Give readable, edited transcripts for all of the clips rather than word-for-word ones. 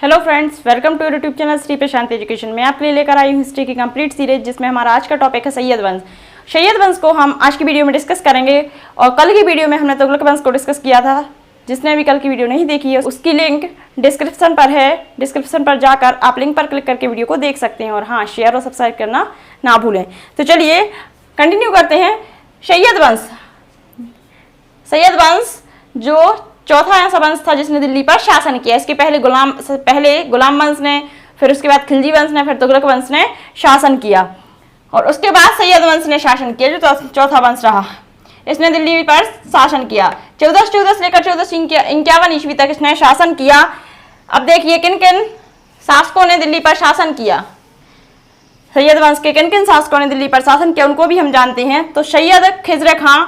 Hello friends, welcome to YouTube channel Shri Prashant education. मैं आपके लिए लेकर आई हूँ हिस्ट्री की कंप्लीट सीरीज, जिसमें हमारा आज का टॉपिक है सैयद वंश। सैयद वंश को हम आज की वीडियो में डिस्कस करेंगे और कल की वीडियो में हमने तुगलक वंश को डिस्कस किया था। जिसने अभी कल की वीडियो नहीं देखी है उसकी लिंक डिस्क्रिप्शन पर है। डिस्क्रिप्शन पर जाकर आप लिंक पर क्लिक करके वीडियो को देख सकते हैं। और हाँ, शेयर और सब्सक्राइब करना ना भूलें। तो चलिए कंटिन्यू करते हैं। सैयद वंश, सैयद वंश जो चौथा ऐसा वंश था जिसने दिल्ली पर शासन किया। इसके पहले गुलाम वंश ने, फिर उसके बाद खिलजी वंश ने, फिर तुगलक वंश ने शासन किया और उसके बाद सैयद वंश ने शासन किया, जो चौथा वंश रहा। इसने दिल्ली पर शासन किया। 1414 से लेकर 1451 ईस्वी तक इसने शासन किया। अब देखिए किन किन शासकों ने दिल्ली पर शासन किया। सैयद वंश के किन किन शासकों ने दिल्ली पर शासन किया उनको भी हम जानते हैं। तो सैयद खिजर खां,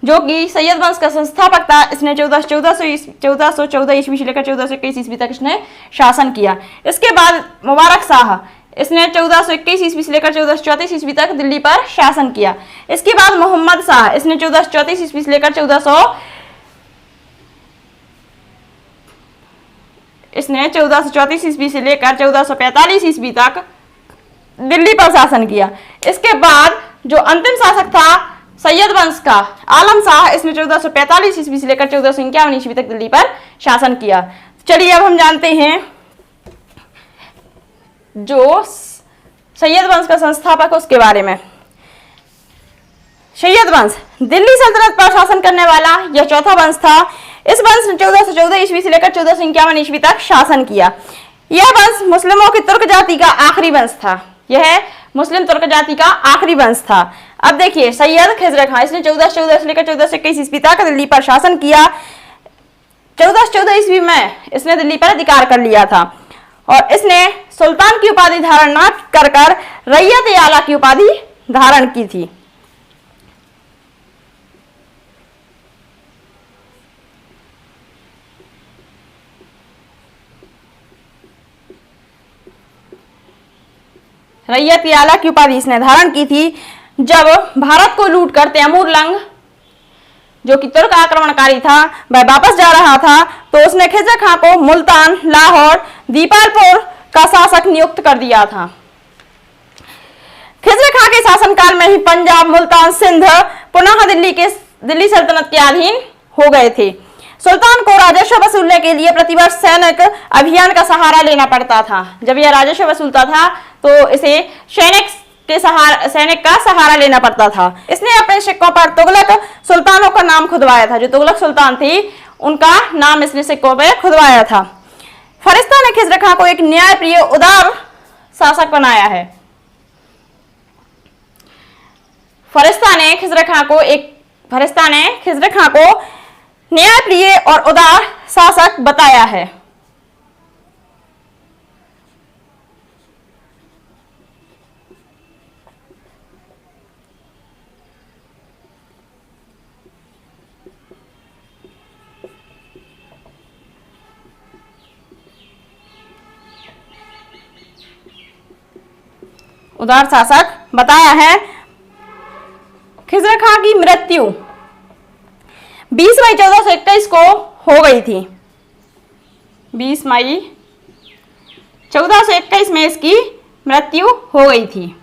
जो कि सैयद वंश का संस्थापक था, इसने 1414 ईस्वी से लेकर 1421 ईस्वी तक इसने शासन किया। इसके बाद मुबारक शाह, इसने 1421 ईस्वी से लेकर 1434 ईस्वी तक दिल्ली पर शासन किया। इसके बाद मोहम्मद शाह, इसने 1434 ईस्वी से लेकर 1434 ईस्वी से लेकर 1445 ईस्वी तक दिल्ली पर शासन किया। इसके बाद जो अंतिम शासक था सैयद वंश का, आलम शाह, इसने 1445 ईस्वी से लेकर 1451 ईस्वी तक दिल्ली पर शासन किया। चलिए अब हम जानते हैं जो सैयद वंश का संस्थापक है उसके बारे में। सैयद वंश दिल्ली सल्तनत पर शासन करने वाला यह चौथा वंश था। इस वंश ने 1414 ईस्वी से लेकर 1451 ईस्वी तक शासन किया। यह वंश मुस्लिमों की तुर्क जाति का आखिरी वंश था। यह मुस्लिम तुर्क जाति का आखिरी वंश था। अब देखिए सैयद खिजर खां, इसने 1414 से लेकर 1421 ईस्वी तक दिल्ली पर शासन किया। 1414 ईस्वी में इसने दिल्ली पर अधिकार कर लिया था और इसने सुल्तान की उपाधि धारण न कर रैयत आला की उपाधि धारण की थी। रैयत आला की उपाधि इसने धारण की थी। जब भारत को लूटकर तैमूर लंग, जो कि तुर्क आक्रमणकारी था, वह वापस जा रहा था, तो उसने खिजर खां को मुल्तान, लाहौर, दीपालपुर का शासक नियुक्त कर दिया था। खिजर खां के शासनकाल में ही पंजाब, मुल्तान, सिंध पुनः दिल्ली सल्तनत के अधीन हो गए थे। सुल्तान को राजस्व वसूलने के लिए प्रतिवर्ष सैनिक अभियान का सहारा लेना पड़ता था। जब यह राजस्व वसूलता था तो इसे सैनिक का सहारा लेना पड़ता था। इसने अपने सिक्कों पर तुगलक सुल्तानों का नाम खुदवाया था। जो तुगलक सुल्तान थी उनका नाम इसने सिक्कों पर खुदवाया था। फरिश्ता ने खिजर खां को एक न्यायप्रिय उदार शासक बनाया है। फरिश्ता ने खिजर खां को न्यायप्रिय और उदार शासक बताया है। उदार शासक बताया है। खिजर खां की मृत्यु 20 मई 1421 को हो गई थी। 20 मई 1421 में इसकी मृत्यु हो गई थी।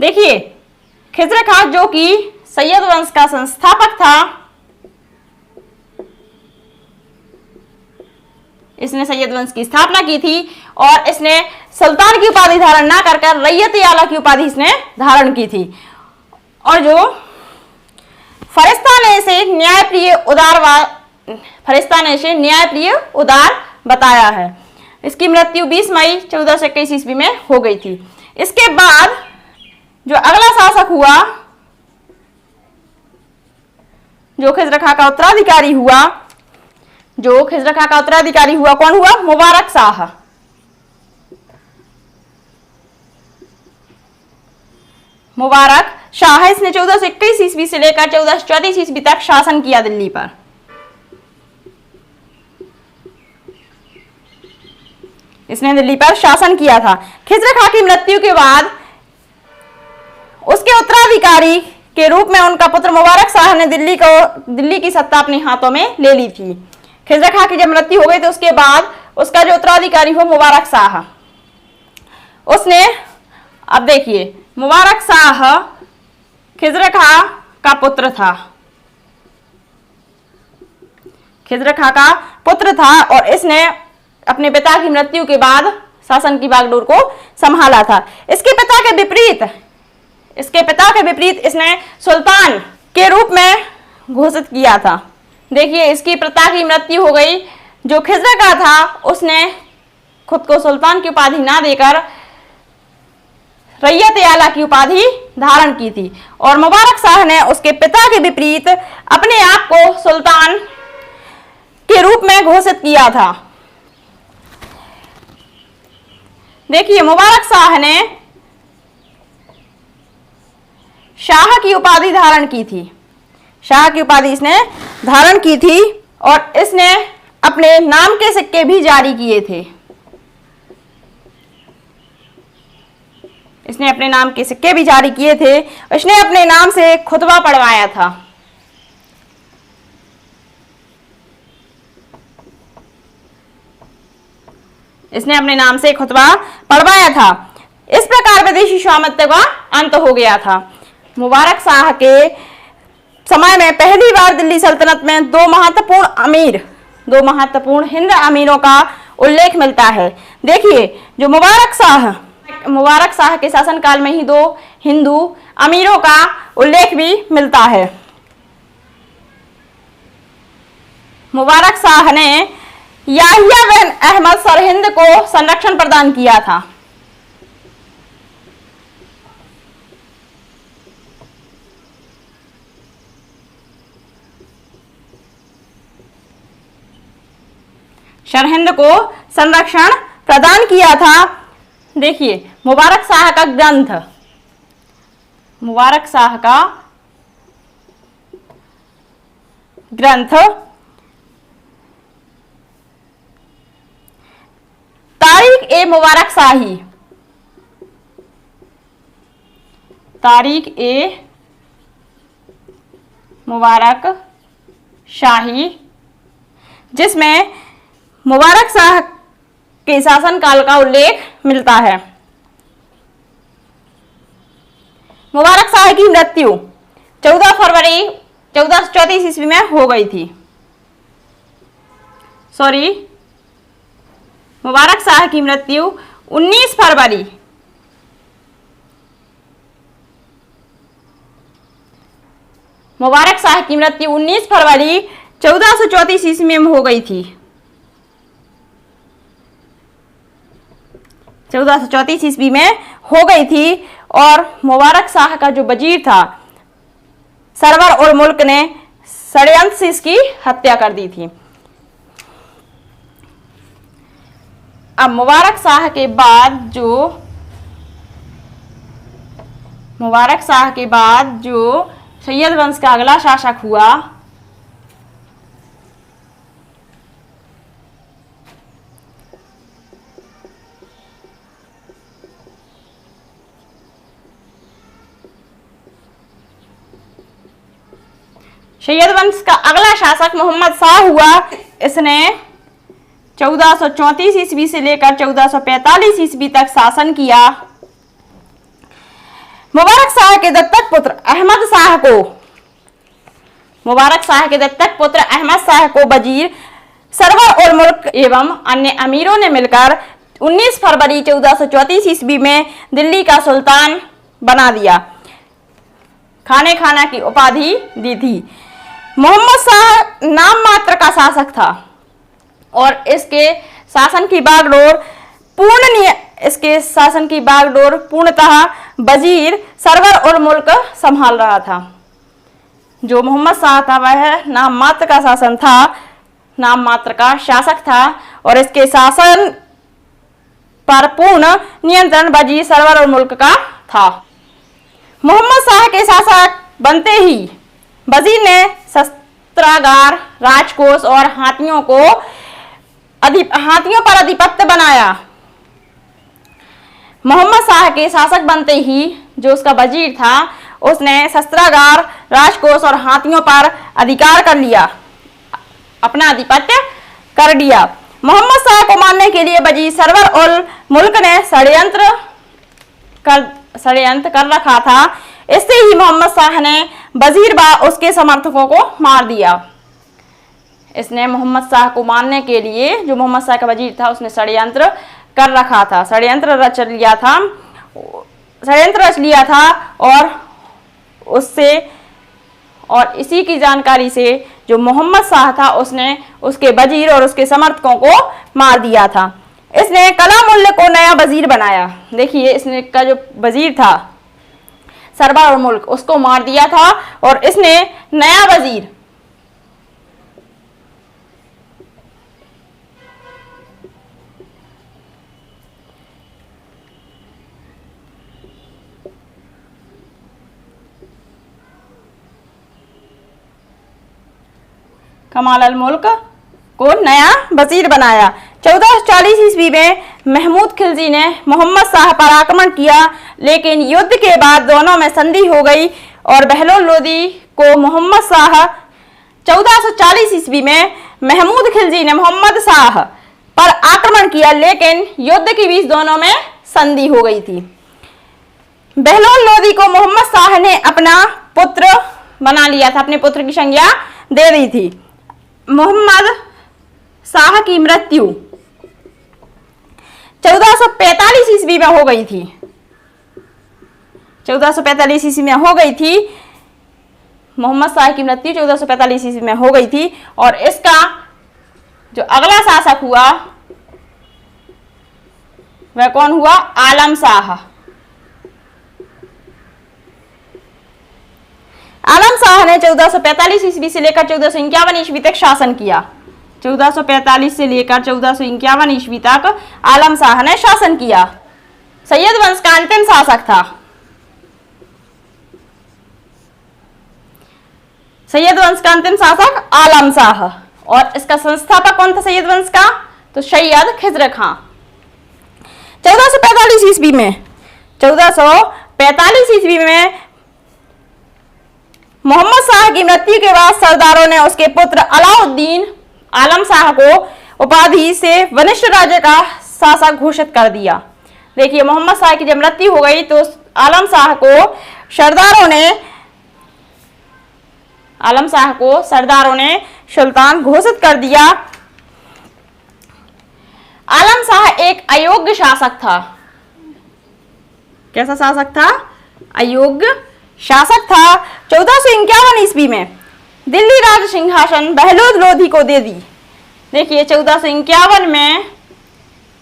देखिए खिजर खां जो कि सैयद वंश का संस्थापक था, इसने सैयद वंश की स्थापना की थी और इसने सुल्तान की उपाधि धारण ना कर रैयत आला की उपाधि इसने धारण की थी। और जो फरिश्ता ने इसे न्यायप्रिय उदार बताया है। इसकी मृत्यु 20 मई 1421 ईस्वी में हो गई थी। इसके बाद जो अगला शासक हुआ, जो खिजर खां का उत्तराधिकारी हुआ, कौन हुआ? मुबारक शाह। मुबारक शाह, इसने 1421 ईस्वी से लेकर 1434 ईस्वी तक शासन किया दिल्ली पर। इसने दिल्ली पर शासन किया था। खिजर खां की मृत्यु के बाद उसके उत्तराधिकारी के रूप में उनका पुत्र मुबारक शाह ने दिल्ली की सत्ता अपने हाथों में ले ली थी। खिज़र खां की जब मृत्यु हो गई तो उसके बाद उसका जो उत्तराधिकारी हो मुबारक शाह, उसने, अब देखिए, मुबारक शाह खिज़र खां का पुत्र था, खिज़र खां का पुत्र था और इसने अपने पिता की मृत्यु के बाद शासन की बागडोर को संभाला था। इसके पिता के विपरीत इसने सुल्तान के रूप में घोषित किया था। देखिए, इसकी पिता की मृत्यु हो गई। जो खिज़र खां था उसने खुद को सुल्तान की उपाधि ना देकर रैयत आला की उपाधि धारण की थी और मुबारक शाह ने उसके पिता के विपरीत अपने आप को सुल्तान के रूप में घोषित किया था। देखिए, मुबारक शाह ने शाह की उपाधि धारण की थी, शाह की उपाधि इसने धारण की थी और इसने अपने नाम के सिक्के भी जारी किए थे। इसने अपने नाम के सिक्के भी जारी किए थे। इसने अपने नाम से खुतबा पढ़वाया था। इसने अपने नाम से खुतबा पढ़वाया था। इस प्रकार विदेशी स्वामित्व का अंत हो गया था। मुबारक शाह के समय में पहली बार दिल्ली सल्तनत में दो महत्वपूर्ण हिंद अमीरों का उल्लेख मिलता है। देखिए, जो मुबारक शाह के शासनकाल में ही दो हिंदू अमीरों का उल्लेख भी मिलता है। मुबारक शाह ने याहिया बिन अहमद सरहिंद को संरक्षण प्रदान किया था। सरहिंद को संरक्षण प्रदान किया था। देखिए, मुबारक शाह का ग्रंथ तारीख ए मुबारक शाही, जिसमें मुबारक शाह के शासनकाल का उल्लेख मिलता है। मुबारक शाह की मृत्यु 14 फरवरी 1434 ईस्वी में हो गई थी। मुबारक शाह की मृत्यु 19 फरवरी 1434 ईस्वी में हो गई थी। 1434 ईस्वी में हो गई थी और मुबारक शाह का जो वजीर था सरवर और मुल्क ने षड्यंत्र से इसकी हत्या कर दी थी। अब मुबारक शाह के बाद जो सैयद वंश का अगला शासक हुआ सैयद वंश का अगला शासक मोहम्मद शाह हुआ। इसने 1434 ईस्वी से लेकर 1445 ईस्वी तक शासन किया। मुबारक शाह के दत्तक पुत्र अहमद शाह को वजीर, सरवर और मुल्क एवं अन्य अमीरों ने मिलकर 19 फरवरी 1434 ईस्वी में दिल्ली का सुल्तान बना दिया, खाना की उपाधि दी थी। मोहम्मद शाह नाम मात्र का शासक था और इसके शासन की बागडोर पूर्णतः वजीर, सरवर और मुल्क संभाल रहा था। जो मोहम्मद शाह था वह नाम मात्र का शासक था और इसके शासन पर पूर्ण नियंत्रण वजीर, सरवर और मुल्क का था। मोहम्मद शाह के शासक बनते ही वजीर ने शस्त्रागार, राजकोष और हाथियों पर अधिपत्य बनाया। मोहम्मद शाह के शासक बनते ही जो उसका वजीर था उसने शस्त्रागार, राजकोष और हाथियों पर अधिकार कर लिया, अपना आधिपत्य कर दिया। मोहम्मद शाह को मारने के लिए वजीर सरवर उल मुल्क ने षड्यंत्र कर रखा था। इससे ही मोहम्मद शाह ने वजीर व उसके समर्थकों को मार दिया। इसने मोहम्मद शाह को मारने के लिए, जो मोहम्मद शाह का वजीर था, उसने षड्यंत्र कर रखा था, षड्यंत्र रच लिया था और इसी की जानकारी से जो मोहम्मद शाह था उसने उसके वजीर और उसके समर्थकों को मार दिया था। इसने कलामुल्ल को नया वजीर बनाया। देखिए, इसने का जो वजीर था सरवर उल मुल्क, उसको मार दिया था और इसने नया वजीर कमाल अल मुल्क को नया वजीर बनाया। 1440 ईस्वी में महमूद खिलजी ने मोहम्मद शाह पर आक्रमण किया, लेकिन युद्ध के बाद दोनों में संधि हो गई और बहलोल लोदी को मोहम्मद शाह 1440 ईस्वी में महमूद खिलजी ने मोहम्मद शाह पर आक्रमण किया, लेकिन युद्ध के बीच दोनों में संधि हो गई थी। बहलोल लोदी को मोहम्मद शाह ने अपना पुत्र बना लिया था, अपने पुत्र की संज्ञा दे दी थी। मोहम्मद शाह की मृत्यु 1445 ईस्वी में हो गई थी। 1445 ईस्वी में हो गई थी। मोहम्मद शाह की मृत्यु 1445 ईस्वी में हो गई थी और इसका जो अगला शासक हुआ वह कौन हुआ? आलम शाह। आलम शाह ने 1445 ईस्वी से लेकर 1451 ईस्वी तक शासन किया। 1445 से लेकर 1451 ईस्वी तक आलम शाह ने शासन किया। सैयद वंश का अंतिम शासक था। सैयद वंश का अंतिम शासक आलम शाह और इसका संस्थापक कौन था सैयद वंश का? तो सैयद खिजर खां। 1445 ईस्वी में मोहम्मद शाह की मृत्यु के बाद सरदारों ने उसके पुत्र अलाउद्दीन आलम शाह को उपाधि से वनिष्ठ राज्य का शासक घोषित कर दिया। देखिए, मोहम्मद शाह की जब मृत्यु हो गई तो आलम शाह को सरदारों ने सुल्तान घोषित कर दिया। आलम शाह एक अयोग्य शासक था। कैसा शासक था? अयोग्य शासक था। 1451 ईस्वी में दिल्ली राज सिंहासन बहलोल लोदी को दे दी। देखिए, 1451 में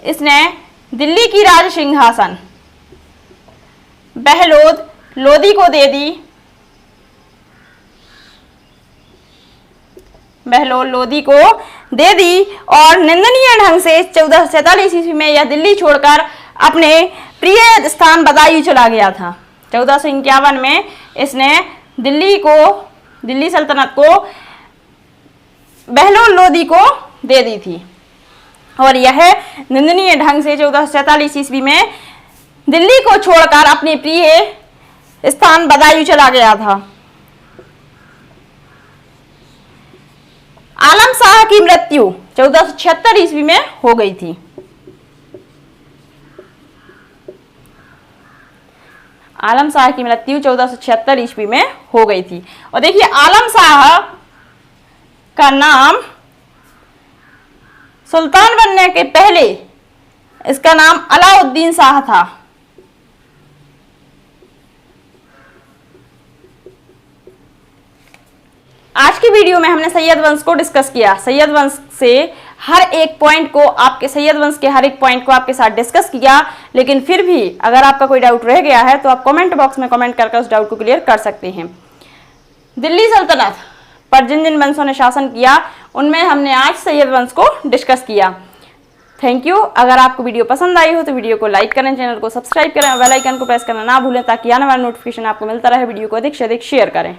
इसने दिल्ली की राज सिंहासन बहलोल लोदी को दे दी। बहलोल लोदी को दे दी और निंदनीय ढंग से 1447 ईस्वी में यह दिल्ली छोड़कर अपने प्रिय स्थान बदायूं चला गया था। 1451 में इसने दिल्ली सल्तनत को बहलोल लोदी को दे दी थी और यह निंदनीय ढंग से 1447 ईस्वी में दिल्ली को छोड़कर अपने प्रिय स्थान बदायूं चला गया था। आलम शाह की मृत्यु 1476 ईस्वी में हो गई थी। आलम शाह की मृत्यु 1476 ईस्वी में हो गई थी। और देखिए, आलम शाह का नाम सुल्तान बनने के पहले इसका नाम अलाउद्दीन शाह था। आज की वीडियो में हमने सैयद वंश को डिस्कस किया। सैयद वंश से हर एक पॉइंट को सैयद वंश के हर एक पॉइंट को आपके साथ डिस्कस किया, लेकिन फिर भी अगर आपका कोई डाउट रह गया है तो आप कमेंट बॉक्स में कमेंट करके उस डाउट को क्लियर कर सकते हैं। दिल्ली सल्तनत पर जिन जिन वंशों ने शासन किया उनमें हमने आज सैयद वंश को डिस्कस किया। Thank you. अगर आपको वीडियो पसंद आई हो तो वीडियो को लाइक करें, चैनल को सब्सक्राइब करें, बेल आइकन को प्रेस करना ना भूलें ताकि आने वाला नोटिफिकेशन आपको मिलता रहे। वीडियो को अधिक से अधिक शेयर करें।